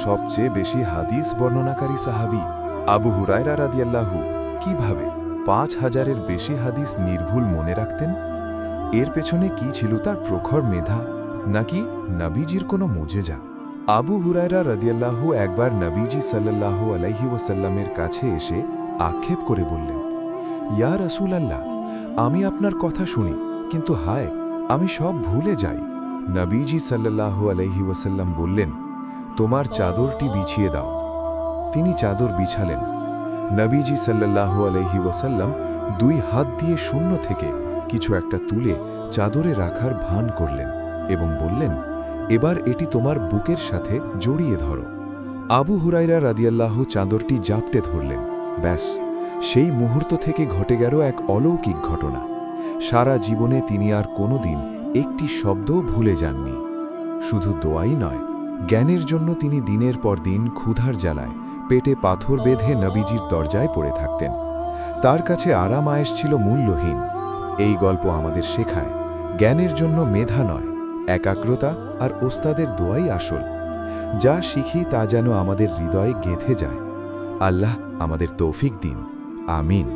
সবচেয়ে বেশি হাদিস বর্ণনাকারী সাহাবী আবু হুরায়রা রাদিয়াল্লাহু কিভাবে ৫,০০০-এর বেশি হাদিস নির্ভুল মনে রাখতেন? এর পেছনে কি ছিল তার প্রখর মেধা, নাকি নবীজির কোনো মুজেজা? আবু হুরায়রা রাদিয়াল্লাহু একবার নবীজি সাল্লাল্লাহু আলাইহি ওয়াসাল্লামের কাছে এসে আক্ষেপ করে বললেন, ইয়া রাসূলাল্লাহ, আমি আপনার কথা শুনি, কিন্তু হায়, আমি সব ভুলে যাই। নবীজি সাল্লাল্লাহু আলাইহি ওয়াসাল্লাম বললেন, তোমার চাদরটি বিছিয়ে দাও। তিনি চাদর বিছালেন। নবীজি সাল্লাল্লাহু আলাইহি ওয়াসাল্লাম 2 হাত দিয়ে শূন্য থেকে কিছু একটা তুলে চাদরে রাখার ভান করলেন এবং বললেন, এবার এটি তোমার বুকের সাথে জড়িয়ে ধরো। আবু হুরায়রা রাদিয়াল্লাহু চাদরটি জাপটে ধরলেন। ব্যাস, সেই মুহূর্ত থেকে ঘটে গেল এক অলৌকিক ঘটনা। সারা জীবনে তিনি আর কোনোদিন একটি শব্দও ভুলে যাননি। শুধু দোয়াই নয়, জ্ঞানের জন্য তিনি দিনের পর দিন ক্ষুধার জ্বালায় পেটে পাথর বেঁধে নবীজির দরজায় পড়ে থাকতেন। তার কাছে আরাম আয়েশ ছিল মূল্যহীন। এই গল্প আমাদের শেখায়, জ্ঞানের জন্য মেধা নয়, একাগ্রতা আর ওস্তাদের দোয়াই আসল। যা শিখি তা যেন আমাদের হৃদয়ে গেঁথে যায়। আল্লাহ আমাদের তৌফিক দিন। আমিন।